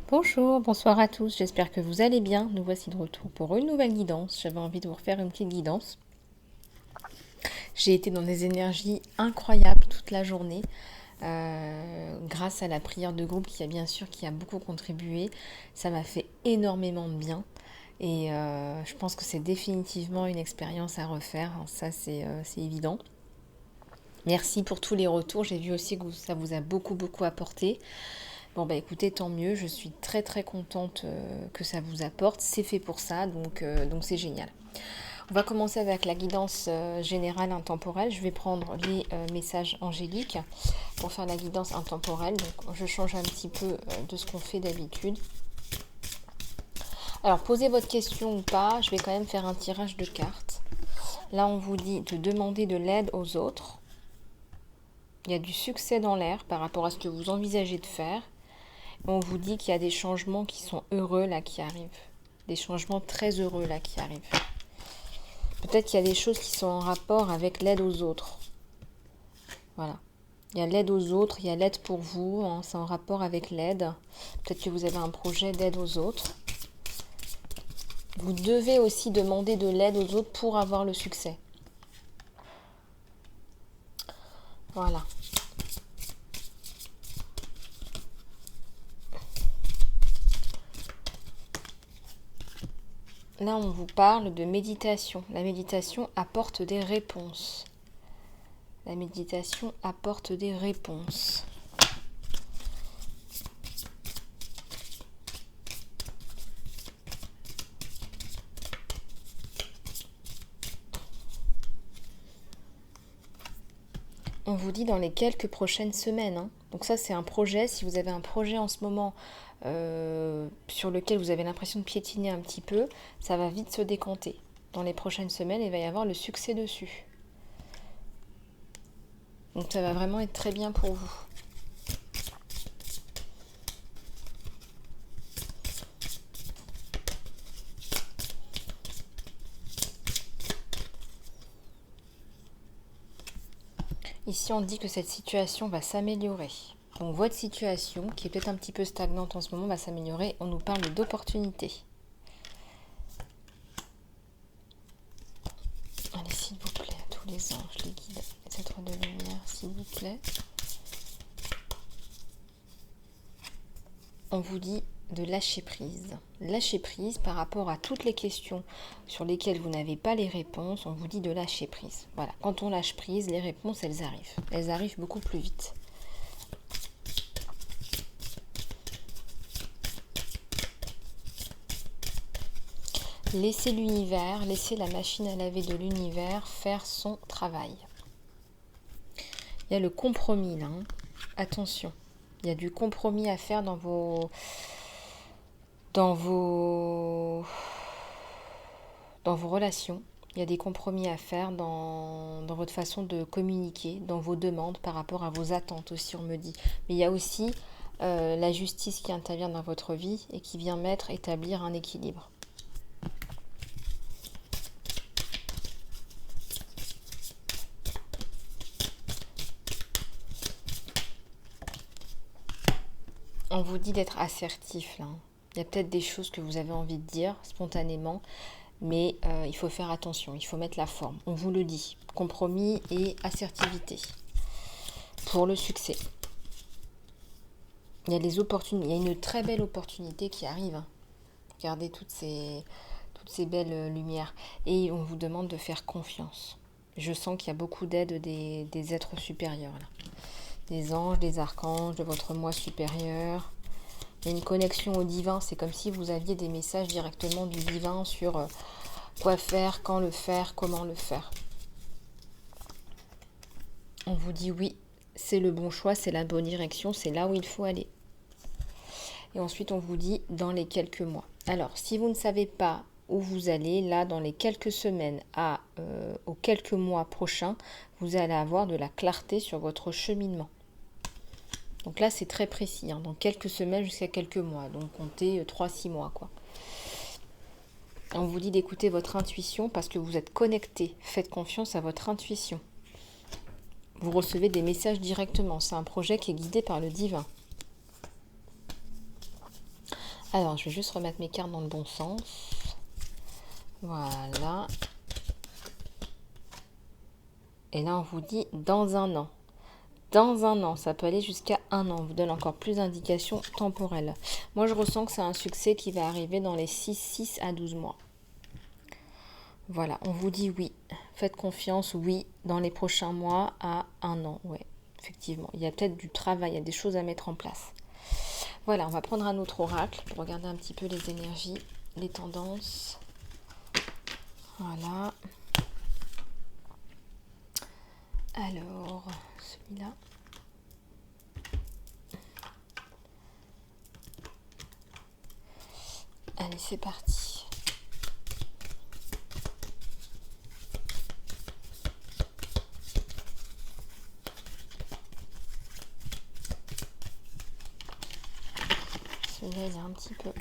Bonjour, bonsoir à tous, j'espère que vous allez bien. Nous voici de retour pour une nouvelle guidance. J'avais envie de vous refaire une petite guidance. J'ai été dans des énergies incroyables toute la journée, grâce à la prière de groupe qui a beaucoup contribué. Ça m'a fait énormément de bien et je pense que c'est définitivement une expérience à refaire. Ça, c'est évident. Merci pour tous les retours. J'ai vu aussi que ça vous a beaucoup apporté. Bon bah écoutez, tant mieux, je suis très contente que ça vous apporte, c'est fait pour ça, donc c'est génial. On va commencer avec la guidance générale intemporelle. Je vais prendre les messages angéliques pour faire la guidance intemporelle. Donc je change un petit peu de ce qu'on fait d'habitude. Alors posez votre question ou pas, je vais quand même faire un tirage de cartes. Là on vous dit de demander de l'aide aux autres. Il y a du succès dans l'air par rapport à ce que vous envisagez de faire. On vous dit qu'il y a des changements qui sont heureux là qui arrivent. Des changements très heureux là qui arrivent. Peut-être qu'il y a des choses qui sont en rapport avec l'aide aux autres. Voilà. Il y a l'aide aux autres, il y a l'aide pour vous, hein, c'est en rapport avec l'aide. Peut-être que vous avez un projet d'aide aux autres. Vous devez aussi demander de l'aide aux autres pour avoir le succès. Voilà. Là, on vous parle de méditation. La méditation apporte des réponses. La méditation apporte des réponses. On vous dit dans les quelques prochaines semaines. Hein. Donc ça, c'est un projet. Si vous avez un projet en ce moment sur lequel vous avez l'impression de piétiner un petit peu, ça va vite se décanter. Dans les prochaines semaines, il va y avoir le succès dessus. Donc ça va vraiment être très bien pour vous. Ici, on dit que cette situation va s'améliorer. Donc votre situation, qui est peut-être un petit peu stagnante en ce moment, va s'améliorer. On nous parle d'opportunités. Allez, s'il vous plaît, à tous les anges, les guides, les êtres de lumière, s'il vous plaît. On vous dit de lâcher prise. Lâcher prise par rapport à toutes les questions sur lesquelles vous n'avez pas les réponses, on vous dit de lâcher prise. Voilà, quand on lâche prise, les réponses, elles arrivent. Elles arrivent beaucoup plus vite. Laissez l'univers, laissez la machine à laver de l'univers faire son travail. Il y a le compromis là. Hein. Attention, il y a du compromis à faire dans vos relations. Il y a des compromis à faire dans votre façon de communiquer, dans vos demandes, par rapport à vos attentes aussi, on me dit. Mais il y a aussi la justice qui intervient dans votre vie et qui vient établir un équilibre. On vous dit d'être assertif là. Il y a peut-être des choses que vous avez envie de dire spontanément, mais il faut faire attention, il faut mettre la forme. On vous le dit, compromis et assertivité pour le succès. Il y a des opportunités, il y a une très belle opportunité qui arrive. Regardez toutes ces belles lumières. Et on vous demande de faire confiance. Je sens qu'il y a beaucoup d'aide des êtres supérieurs là. Des anges, des archanges, de votre moi supérieur. Il y a une connexion au divin, c'est comme si vous aviez des messages directement du divin sur quoi faire, quand le faire, comment le faire. On vous dit oui, c'est le bon choix, c'est la bonne direction, c'est là où il faut aller. Et ensuite on vous dit dans les quelques mois. Alors si vous ne savez pas où vous allez, là dans les quelques semaines aux quelques mois prochains, vous allez avoir de la clarté sur votre cheminement. Donc là, c'est très précis, hein, dans quelques semaines jusqu'à quelques mois. Donc comptez 3-6 mois, quoi. On vous dit d'écouter votre intuition parce que vous êtes connecté. Faites confiance à votre intuition. Vous recevez des messages directement. C'est un projet qui est guidé par le divin. Alors, je vais juste remettre mes cartes dans le bon sens. Voilà. Et là, on vous dit dans un an. Dans un an, ça peut aller jusqu'à un an. On vous donne encore plus d'indications temporelles. Moi, je ressens que c'est un succès qui va arriver dans les 6 à 12 mois. Voilà, on vous dit oui. Faites confiance, oui, dans les prochains mois à un an. Ouais, effectivement. Il y a peut-être du travail, il y a des choses à mettre en place. Voilà, on va prendre un autre oracle pour regarder un petit peu les énergies, les tendances. Voilà. Alors, celui-là. Allez, c'est parti. Celui-là, il est un petit peu...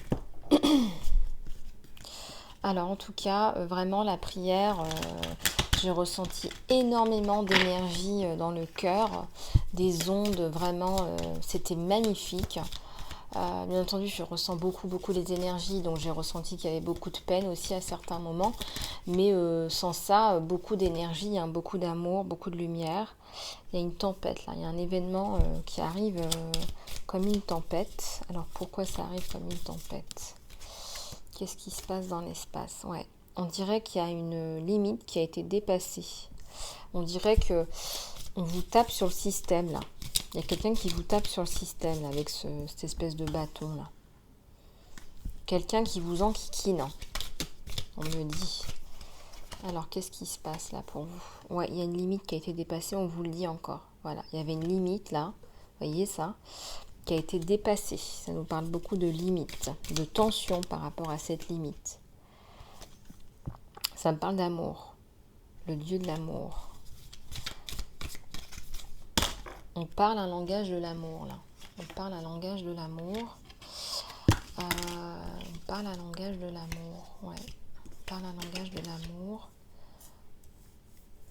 Alors, en tout cas, vraiment, la prière, j'ai ressenti énormément d'énergie dans le cœur, des ondes, vraiment, c'était magnifique. Bien entendu, je ressens beaucoup les énergies, donc j'ai ressenti qu'il y avait beaucoup de peine aussi à certains moments. Mais sans ça, beaucoup d'énergie, hein, beaucoup d'amour, beaucoup de lumière. Il y a une tempête là, il y a un événement qui arrive comme une tempête. Alors pourquoi ça arrive comme une tempête? Qu'est-ce qui se passe dans l'espace? Ouais, on dirait qu'il y a une limite qui a été dépassée. On dirait que on vous tape sur le système là. Il y a quelqu'un qui vous tape sur le système là, avec cette espèce de bâton là. Quelqu'un qui vous enquiquine, hein, on me dit. Alors, qu'est-ce qui se passe là pour vous? Ouais, il y a une limite qui a été dépassée, on vous le dit encore. Voilà, il y avait une limite là, vous voyez ça, qui a été dépassée. Ça nous parle beaucoup de limite, de tension par rapport à cette limite. Ça me parle d'amour, le dieu de l'amour. On parle un langage de l'amour là. On parle un langage de l'amour. On parle un langage de l'amour. Ouais. On parle un langage de l'amour.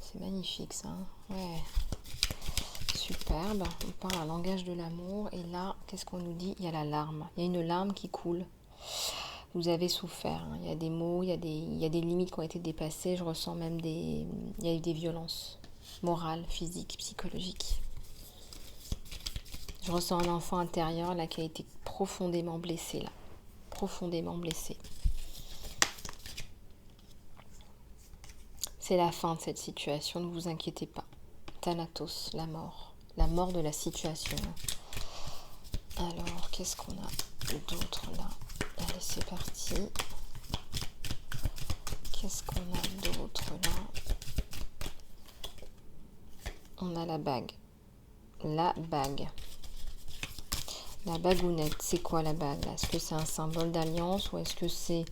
C'est magnifique ça. Hein. Ouais. Superbe. On parle un langage de l'amour. Et là, qu'est-ce qu'on nous dit? Il y a la larme. Il y a une larme qui coule. Vous avez souffert. Hein. Il y a des mots, il y a des limites qui ont été dépassées. Je ressens même il y a eu des violences morales, physiques, psychologiques. Je ressens un enfant intérieur là qui a été profondément blessé là. Profondément blessé. C'est la fin de cette situation, ne vous inquiétez pas. Thanatos, la mort de la situation. Alors, qu'est-ce qu'on a d'autre là? Allez, c'est parti. Qu'est-ce qu'on a d'autre là? On a la bague. La bague. La bagounette, c'est quoi la bague là? Est-ce que c'est un symbole d'alliance ou est-ce que c'est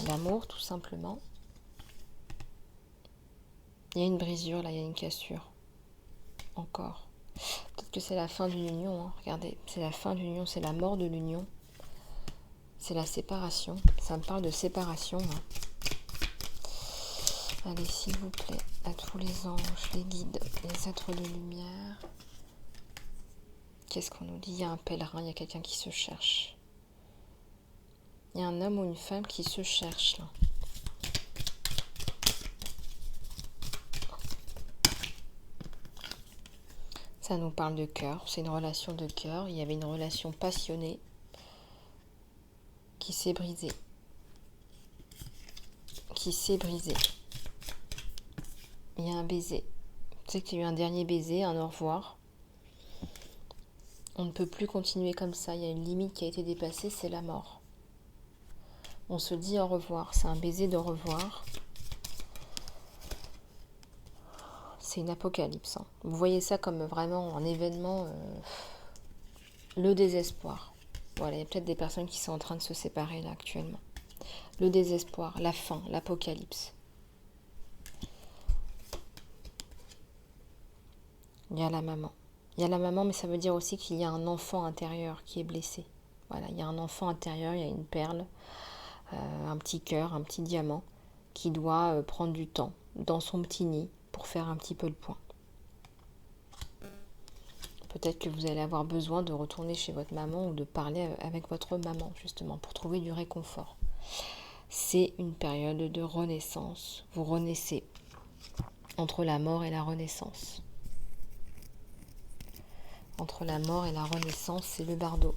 l'amour tout simplement? Il y a une brisure là, il y a une cassure. Encore. Peut-être que c'est la fin d'une union. Hein. Regardez, c'est la fin d'une union, c'est la mort de l'union. C'est la séparation. Ça me parle de séparation. Hein. Allez, s'il vous plaît, à tous les anges, les guides, les êtres de lumière. Qu'est-ce qu'on nous dit? Il y a un pèlerin, il y a quelqu'un qui se cherche. Il y a un homme ou une femme qui se cherche là. Ça nous parle de cœur, c'est une relation de cœur. Il y avait une relation passionnée qui s'est brisée. Qui s'est brisée. Il y a un baiser. C'est qu'il y a eu un dernier baiser, un au revoir. On ne peut plus continuer comme ça. Il y a une limite qui a été dépassée, c'est la mort. On se dit au revoir. C'est un baiser de revoir. C'est une apocalypse. Hein. Vous voyez ça comme vraiment un événement, le désespoir. Voilà, il y a peut-être des personnes qui sont en train de se séparer là actuellement. Le désespoir, la fin, l'apocalypse. Il y a la maman. Il y a la maman, mais ça veut dire aussi qu'il y a un enfant intérieur qui est blessé. Voilà, il y a un enfant intérieur, il y a une perle, un petit cœur, un petit diamant, qui doit prendre du temps dans son petit nid pour faire un petit peu le point. Peut-être que vous allez avoir besoin de retourner chez votre maman ou de parler avec votre maman, justement, pour trouver du réconfort. C'est une période de renaissance. Vous renaissez entre la mort et la renaissance. Entre la mort et la renaissance, c'est le bardeau.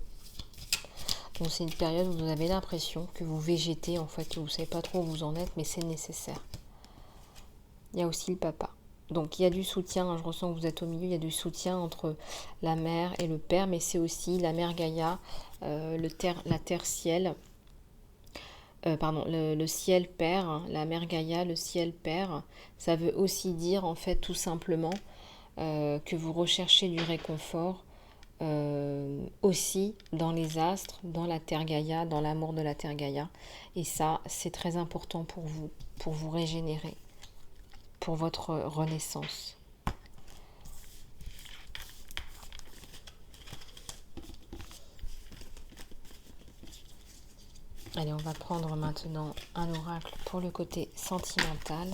Donc c'est une période où vous avez l'impression que vous végétez, en fait, que vous ne savez pas trop où vous en êtes, mais c'est nécessaire. Il y a aussi le papa. Donc il y a du soutien, je ressens que vous êtes au milieu, il y a du soutien entre la mère et le père, mais c'est aussi la mère Gaïa, la terre-ciel, le ciel père, hein, la mère Gaïa, le ciel père. Ça veut aussi dire en fait tout simplement que vous recherchez du réconfort aussi dans les astres, dans la terre Gaïa, dans l'amour de la terre Gaïa. Et ça, c'est très important pour vous régénérer, pour votre renaissance. Allez, on va prendre maintenant un oracle pour le côté sentimental.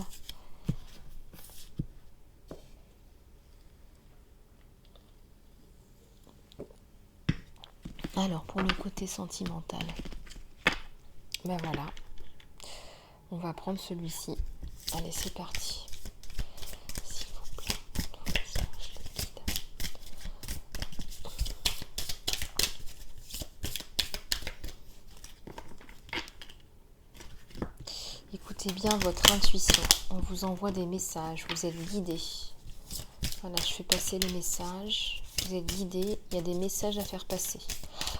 Alors, pour le côté sentimental, ben voilà, on va prendre celui-ci. Allez, c'est parti. S'il vous plaît, écoutez bien votre intuition. On vous envoie des messages, vous êtes guidés. Voilà, je fais passer les messages. Vous êtes guidés, il y a des messages à faire passer.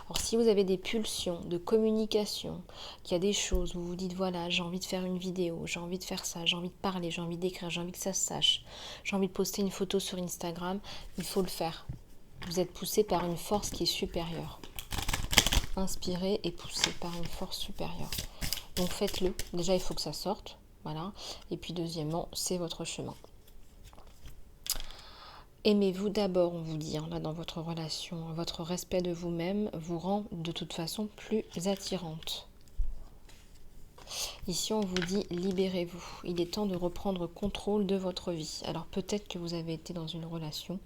Alors si vous avez des pulsions de communication, qu'il y a des choses où vous vous dites voilà, j'ai envie de faire une vidéo, j'ai envie de faire ça, j'ai envie de parler, j'ai envie d'écrire, j'ai envie que ça se sache, j'ai envie de poster une photo sur Instagram, il faut le faire. Vous êtes poussé par une force qui est supérieure. Inspiré et poussé par une force supérieure. Donc faites-le. Déjà, il faut que ça sorte. Voilà. Et puis deuxièmement, c'est votre chemin. Aimez-vous d'abord, on vous dit, là dans votre relation. Votre respect de vous-même vous rend de toute façon plus attirante. Ici, on vous dit libérez-vous. Il est temps de reprendre contrôle de votre vie. Alors peut-être que vous avez été dans une relation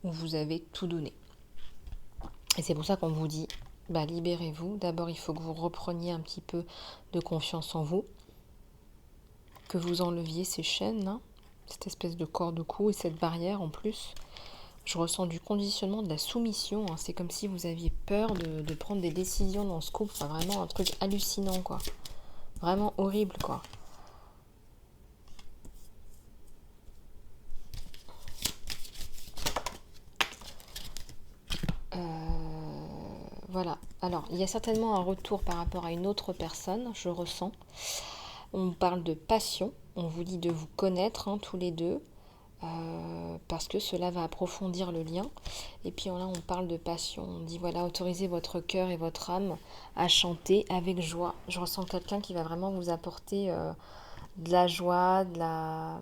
où vous avez tout donné. Et c'est pour ça qu'on vous dit libérez-vous. D'abord, il faut que vous repreniez un petit peu de confiance en vous. Que vous enleviez ces chaînes, hein, cette espèce de corde-cou et cette barrière en plus. Je ressens du conditionnement, de la soumission. Hein. C'est comme si vous aviez peur de prendre des décisions dans ce couple. Enfin, vraiment un truc hallucinant, quoi. Vraiment horrible, quoi. Voilà. Alors, il y a certainement un retour par rapport à une autre personne, je ressens. On parle de passion. On vous dit de vous connaître, hein, tous les deux. Parce que cela va approfondir le lien. Et puis là, on parle de passion. On dit, voilà, autorisez votre cœur et votre âme à chanter avec joie. Je ressens quelqu'un qui va vraiment vous apporter de la joie, de la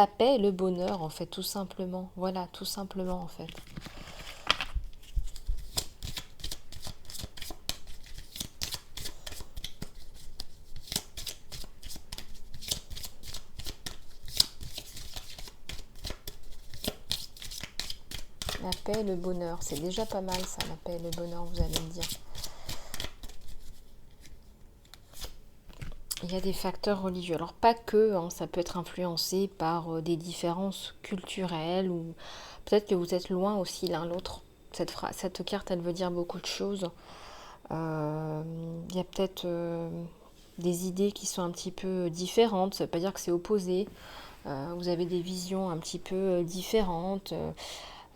paix et le bonheur, en fait, tout simplement. Voilà, tout simplement, en fait. La paix et le bonheur, c'est déjà pas mal ça, la paix et le bonheur, vous allez me dire. Il y a des facteurs religieux. Alors pas que, hein, ça peut être influencé par des différences culturelles ou peut-être que vous êtes loin aussi l'un l'autre. Cette carte, elle veut dire beaucoup de choses. Il y a peut-être des idées qui sont un petit peu différentes. Ça ne veut pas dire que c'est opposé. Vous avez des visions un petit peu différentes.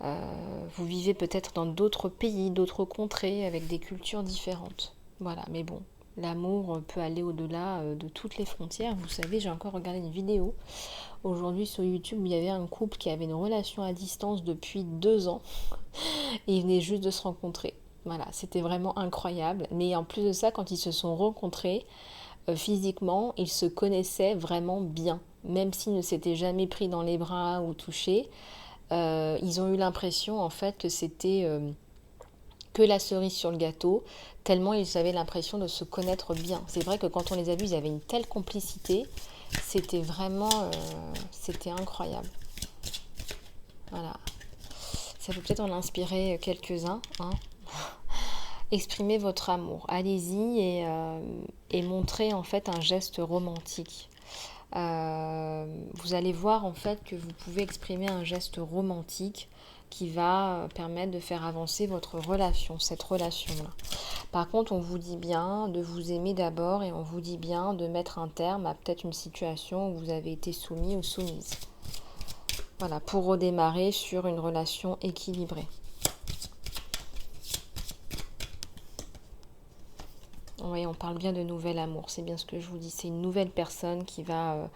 Vous vivez peut-être dans d'autres pays, d'autres contrées, avec des cultures différentes. Voilà, mais bon, l'amour peut aller au-delà de toutes les frontières. Vous savez, j'ai encore regardé une vidéo aujourd'hui sur YouTube où il y avait un couple qui avait une relation à distance depuis 2 ans et ils venaient juste de se rencontrer. Voilà, c'était vraiment incroyable. Mais en plus de ça, quand ils se sont rencontrés, physiquement, ils se connaissaient vraiment bien. Même s'ils ne s'étaient jamais pris dans les bras ou touchés, ils ont eu l'impression en fait que c'était que la cerise sur le gâteau, tellement ils avaient l'impression de se connaître bien. C'est vrai que quand on les a vus, ils avaient une telle complicité, c'était vraiment, c'était incroyable. Voilà. Ça peut peut-être en inspirer quelques-uns, hein. Exprimez votre amour. Allez-y et montrez en fait un geste romantique. Vous allez voir en fait que vous pouvez exprimer un geste romantique qui va permettre de faire avancer votre relation, cette relation-là. Par contre, on vous dit bien de vous aimer d'abord et on vous dit bien de mettre un terme à peut-être une situation où vous avez été soumis ou soumise. Voilà, pour redémarrer sur une relation équilibrée. Oui, on parle bien de nouvel amour, c'est bien ce que je vous dis. C'est une nouvelle personne qui va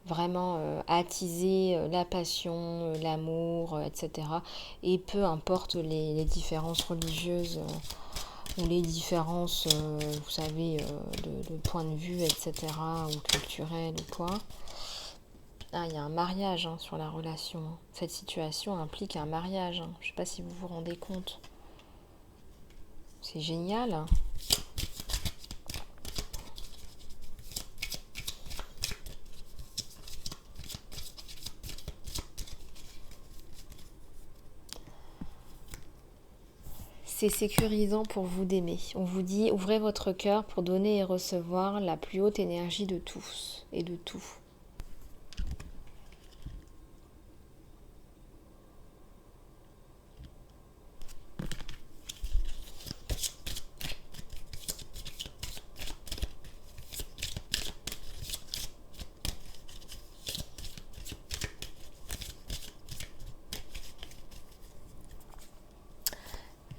vraiment attiser la passion, l'amour, etc. Et peu importe les différences religieuses ou les différences, vous savez, de point de vue, etc. ou culturelles ou quoi. Ah, il y a un mariage sur la relation. Cette situation implique un mariage. Je ne sais pas si vous vous rendez compte. C'est génial. C'est sécurisant pour vous d'aimer. On vous dit, ouvrez votre cœur pour donner et recevoir la plus haute énergie de tous et de tout.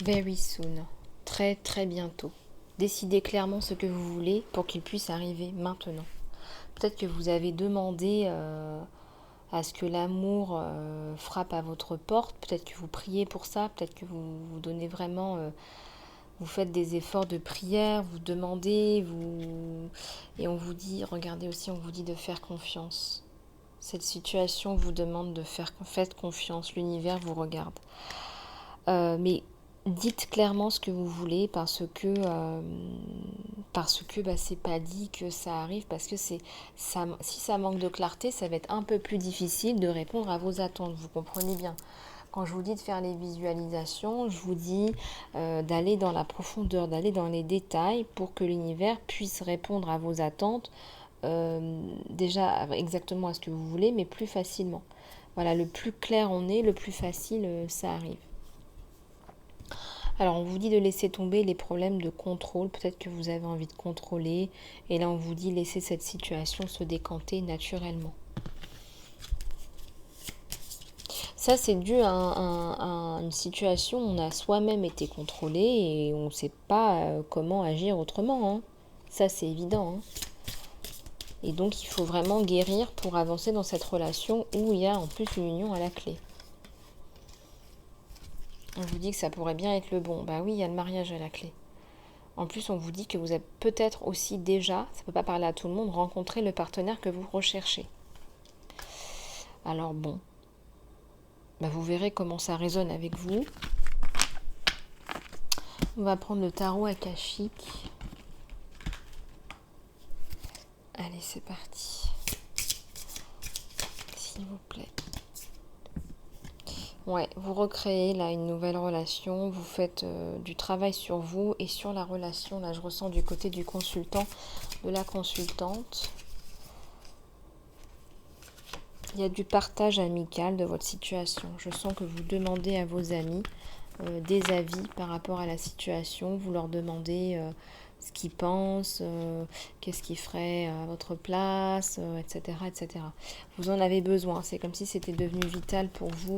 Very soon. Très très bientôt. Décidez clairement ce que vous voulez pour qu'il puisse arriver maintenant. Peut-être que vous avez demandé à ce que l'amour frappe à votre porte. Peut-être que vous priez pour ça. Peut-être que vous donnez vraiment... vous faites des efforts de prière, vous demandez, et on vous dit, regardez aussi, on vous dit de faire confiance. Cette situation vous demande de faire faites confiance, l'univers vous regarde. Mais dites clairement ce que vous voulez parce que c'est pas dit que ça arrive, parce que si ça manque de clarté, ça va être un peu plus difficile de répondre à vos attentes, vous comprenez bien. Quand je vous dis de faire les visualisations, je vous dis d'aller dans la profondeur, d'aller dans les détails pour que l'univers puisse répondre à vos attentes déjà exactement à ce que vous voulez, mais plus facilement. Voilà, le plus clair on est, le plus facile ça arrive. Alors on vous dit de laisser tomber les problèmes de contrôle, peut-être que vous avez envie de contrôler, et là on vous dit laisser cette situation se décanter naturellement. Ça c'est dû à une situation où on a soi-même été contrôlé et on ne sait pas comment agir autrement. Hein. Ça c'est évident. Hein. Et donc il faut vraiment guérir pour avancer dans cette relation où il y a en plus une union à la clé. On vous dit que ça pourrait bien être le bon. Bah oui, il y a le mariage à la clé. En plus, on vous dit que vous avez peut-être aussi déjà, ça ne peut pas parler à tout le monde, rencontré le partenaire que vous recherchez. Alors bon, bah vous verrez comment ça résonne avec vous. On va prendre le tarot akashique. Allez, c'est parti. S'il vous plaît. Ouais, vous recréez là une nouvelle relation, vous faites du travail sur vous et sur la relation. Là, je ressens du côté du consultant, de la consultante. Il y a du partage amical de votre situation. Je sens que vous demandez à vos amis des avis par rapport à la situation. Vous leur demandez ce qu'ils pensent, qu'est-ce qu'ils feraient à votre place, etc., etc. Vous en avez besoin. C'est comme si c'était devenu vital pour vous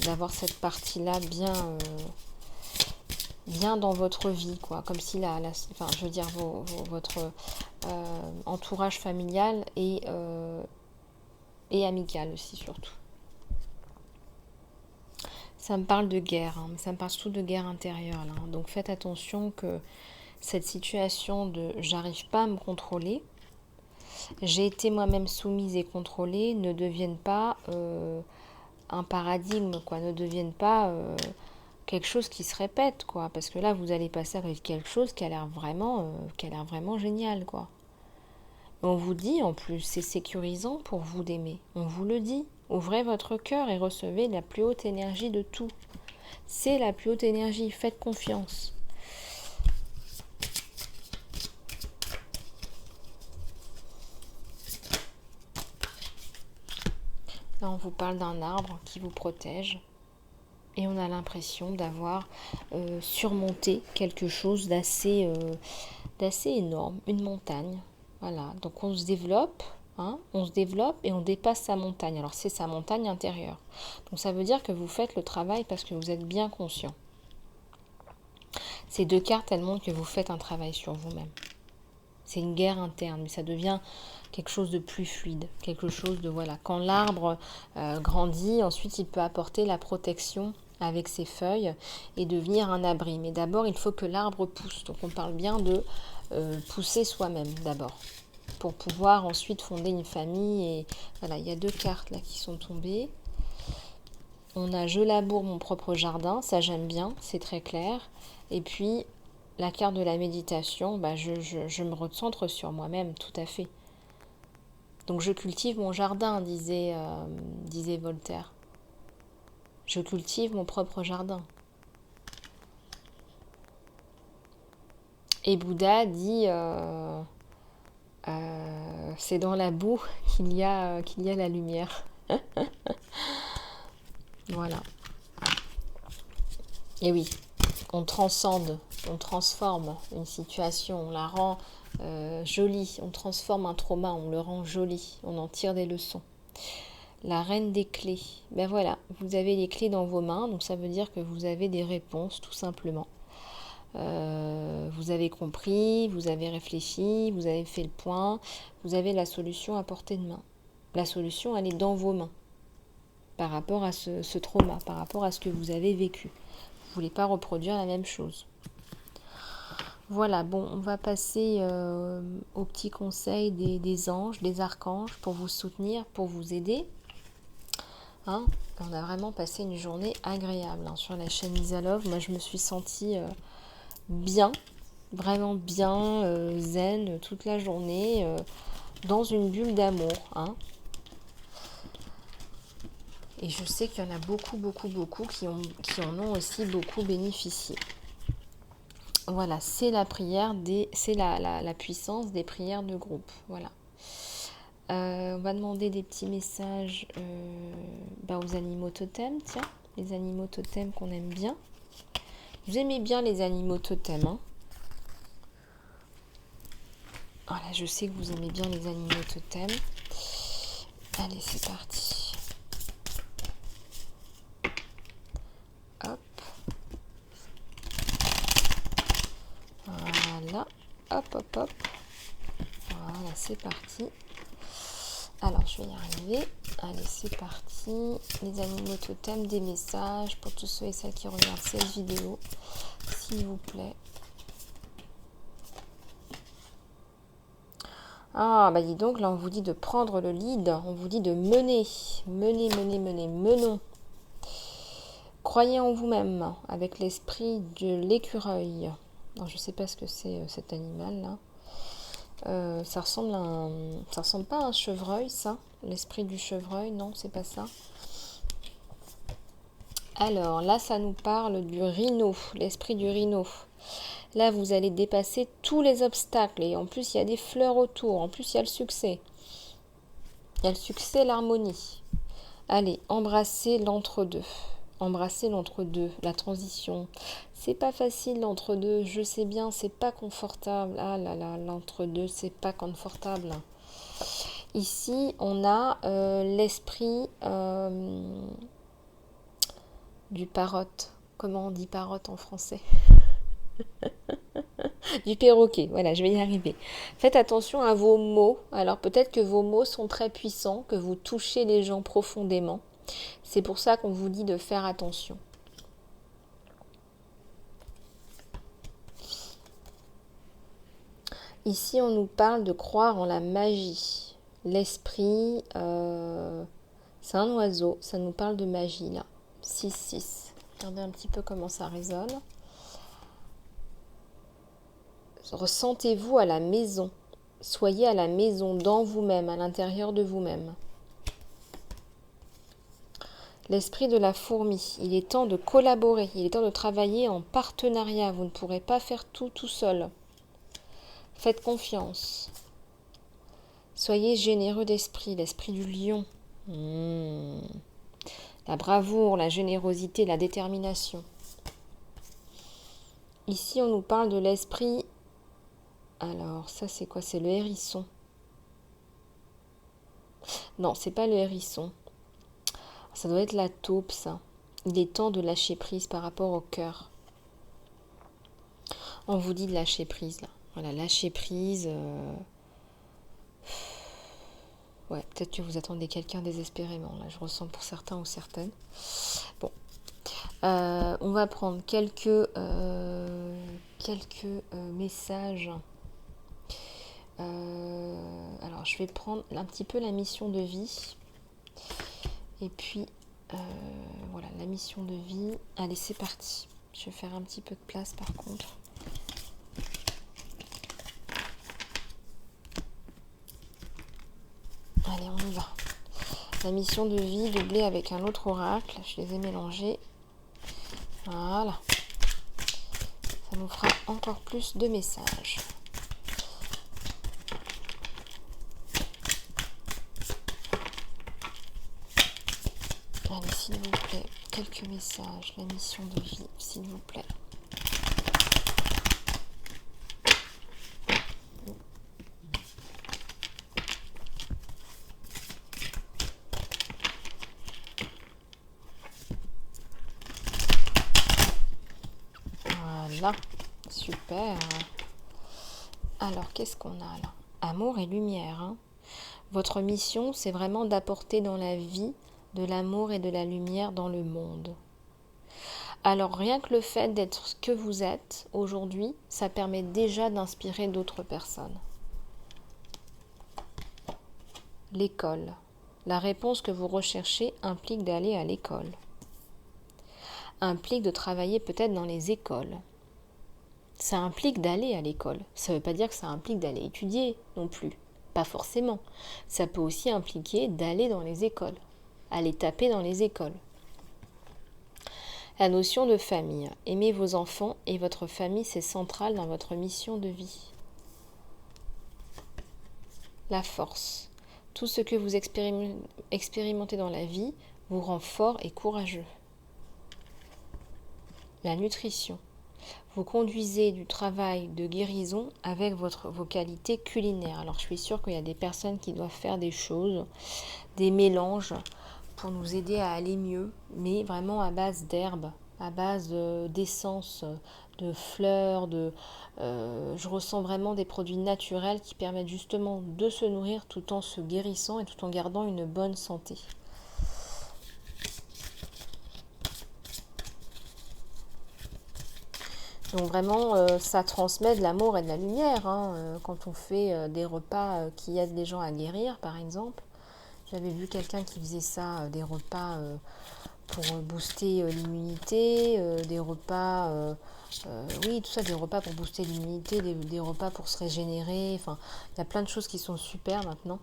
d'avoir cette partie-là bien dans votre vie, quoi. Comme si enfin, je veux dire, votre entourage familial et amical aussi, surtout. Ça me parle de guerre, mais ça me parle surtout de guerre intérieure, là. Donc faites attention que cette situation de j'arrive pas à me contrôler, j'ai été moi-même soumise et contrôlée, ne devienne pas un paradigme, quoi, ne devienne pas quelque chose qui se répète, quoi, parce que là vous allez passer avec quelque chose qui a l'air vraiment génial, quoi. On vous dit en plus, c'est sécurisant pour vous d'aimer, on vous le dit, Ouvrez votre cœur et recevez la plus haute énergie de tout. C'est la plus haute énergie, faites confiance. Là, on vous parle d'un arbre qui vous protège. Et on a l'impression d'avoir surmonté quelque chose d'assez énorme, une montagne. Voilà, donc on se développe, hein, on se développe et on dépasse sa montagne. Alors c'est sa montagne intérieure. Donc ça veut dire que vous faites le travail parce que vous êtes bien conscient. Ces deux cartes, elles montrent que vous faites un travail sur vous-même. C'est une guerre interne, mais ça devient quelque chose de plus fluide, quelque chose de, voilà, quand l'arbre grandit, ensuite il peut apporter la protection avec ses feuilles et devenir un abri. Mais d'abord, il faut que l'arbre pousse. Donc on parle bien de pousser soi-même d'abord, pour pouvoir ensuite fonder une famille. Et voilà, il y a deux cartes là qui sont tombées. On a je laboure mon propre jardin, ça j'aime bien, c'est très clair. Et puis la carte de la méditation, je me recentre sur moi-même, tout à fait. Donc je cultive mon jardin, disait Voltaire. Je cultive mon propre jardin. Et Bouddha dit c'est dans la boue qu'il y a la lumière. Voilà. Et oui, on transcende, on transforme une situation, on la rend jolie, on transforme un trauma, on le rend joli, on en tire des leçons. La reine des clés, ben voilà, vous avez les clés dans vos mains, donc ça veut dire que vous avez des réponses tout simplement. Vous avez compris, vous avez réfléchi, vous avez fait le point, vous avez la solution à portée de main. La solution, elle est dans vos mains par rapport à ce trauma, par rapport à ce que vous avez vécu. Vous ne voulez pas reproduire la même chose. Voilà, bon, on va passer aux petits conseils des anges, des archanges pour vous soutenir, pour vous aider. Hein, on a vraiment passé une journée agréable sur la chaîne Isalove. Moi, je me suis sentie bien, vraiment bien, zen toute la journée, dans une bulle d'amour. Hein. Et je sais qu'il y en a beaucoup qui en ont aussi beaucoup bénéficié. Voilà, c'est la prière c'est la puissance des prières de groupe. Voilà. On va demander des petits messages aux animaux totems, tiens, les animaux totems qu'on aime bien. Vous aimez bien les animaux totems, hein? Voilà, je sais que vous aimez bien les animaux totems. Allez, c'est parti. Hop. Voilà. Hop. Voilà, c'est parti. Alors, je vais y arriver. Allez, c'est parti. Les animaux totems, des messages pour tous ceux et celles qui regardent cette vidéo. S'il vous plaît. Ah, bah dis donc, là, on vous dit de prendre le lead. On vous dit de mener. Menons. Croyez en vous-même avec l'esprit de l'écureuil. Alors, je ne sais pas ce que c'est cet animal-là. Ça ressemble pas à un chevreuil, ça. L'esprit du chevreuil, non, c'est pas ça. Alors, là, ça nous parle du rhino, l'esprit du rhino. Là, vous allez dépasser tous les obstacles. Et en plus, il y a des fleurs autour. En plus, il y a le succès. Il y a le succès, l'harmonie. Allez, embrassez l'entre-deux. Embrasser l'entre-deux, la transition. C'est pas facile l'entre-deux, je sais bien, c'est pas confortable. Ah là là, l'entre-deux, c'est pas confortable. Ici, on a l'esprit du parotte. Comment on dit parotte en français? Du perroquet, voilà, je vais y arriver. Faites attention à vos mots. Alors peut-être que vos mots sont très puissants, que vous touchez les gens profondément. C'est pour ça qu'on vous dit de faire attention. Ici, on nous parle de croire en la magie. L'esprit, c'est un oiseau, ça nous parle de magie là. 6-6. Regardez un petit peu comment ça résonne. Ressentez-vous à la maison. Soyez à la maison, dans vous-même, à l'intérieur de vous-même. L'esprit de la fourmi. Il est temps de collaborer. Il est temps de travailler en partenariat. Vous ne pourrez pas faire tout seul. Faites confiance. Soyez généreux d'esprit. L'esprit du lion. La bravoure, la générosité, la détermination. Ici, on nous parle de l'esprit. Alors, ça, c'est quoi? C'est le hérisson. Non, c'est pas le hérisson. Ça doit être la taupe, ça. Il est temps de lâcher prise par rapport au cœur. On vous dit de lâcher prise, là. Voilà, lâcher prise. Ouais, peut-être que vous attendez quelqu'un désespérément. Là, je ressens pour certains ou certaines. Bon. On va prendre quelques messages. Alors, je vais prendre un petit peu la mission de vie. Et puis, voilà, la mission de vie. Allez, c'est parti. Je vais faire un petit peu de place par contre. Allez, on y va. La mission de vie doublée avec un autre oracle. Je les ai mélangés. Voilà. Ça nous fera encore plus de messages. Allez, s'il vous plaît, quelques messages. La mission de vie, s'il vous plaît. Voilà, super. Alors, qu'est-ce qu'on a là? Amour et lumière. Hein. Votre mission, c'est vraiment d'apporter dans la vie de l'amour et de la lumière dans le monde. Alors, rien que le fait d'être ce que vous êtes aujourd'hui, ça permet déjà d'inspirer d'autres personnes. L'école. La réponse que vous recherchez implique d'aller à l'école. Implique de travailler peut-être dans les écoles. Ça implique d'aller à l'école. Ça ne veut pas dire que ça implique d'aller étudier non plus. Pas forcément. Ça peut aussi impliquer d'aller dans les écoles. Aller taper dans les écoles. La notion de famille. Aimer vos enfants et votre famille, c'est central dans votre mission de vie. La force. Tout ce que vous expérimentez dans la vie vous rend fort et courageux. La nutrition. Vous conduisez du travail de guérison avec vos qualités culinaires. Alors je suis sûre qu'il y a des personnes qui doivent faire des choses, des mélanges pour nous aider à aller mieux, mais vraiment à base d'herbes, à base d'essence, de fleurs, je ressens vraiment des produits naturels qui permettent justement de se nourrir tout en se guérissant et tout en gardant une bonne santé. Donc vraiment, ça transmet de l'amour et de la lumière. Hein, quand on fait des repas qui aident les gens à guérir, par exemple. J'avais vu quelqu'un qui faisait ça, des repas pour booster l'immunité, des repas, oui, tout ça, des repas pour booster l'immunité, des repas pour se régénérer. Enfin, il y a plein de choses qui sont super maintenant.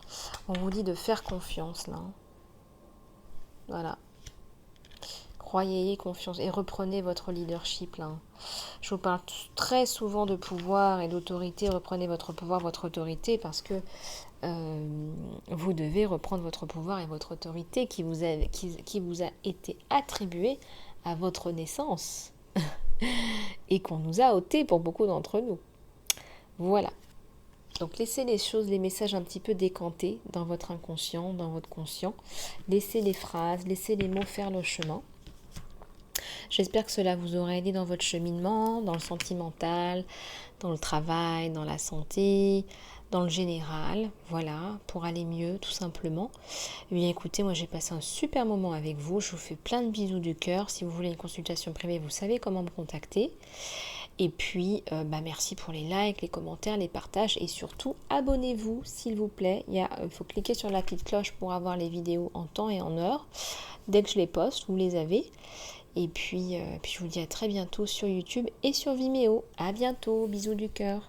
On vous dit de faire confiance, là. Hein. Voilà. Ayez confiance et reprenez votre leadership là. Je vous parle très souvent de pouvoir et d'autorité. Reprenez votre pouvoir, votre autorité parce que vous devez reprendre votre pouvoir et votre autorité qui vous a été attribuée à votre naissance et qu'on nous a ôté pour beaucoup d'entre nous. Voilà. Donc laissez les choses, les messages un petit peu décantés dans votre inconscient, dans votre conscient. Laissez les phrases, laissez les mots faire le chemin. J'espère que cela vous aura aidé dans votre cheminement, dans le sentimental, dans le travail, dans la santé, dans le général, voilà, pour aller mieux tout simplement. Eh bien écoutez, moi j'ai passé un super moment avec vous, je vous fais plein de bisous du cœur. Si vous voulez une consultation privée, vous savez comment me contacter. Et puis, merci pour les likes, les commentaires, les partages et surtout, abonnez-vous s'il vous plaît. Il faut cliquer sur la petite cloche pour avoir les vidéos en temps et en heure. Dès que je les poste, vous les avez. Et puis je vous dis à très bientôt sur YouTube et sur Vimeo. À bientôt, bisous du cœur.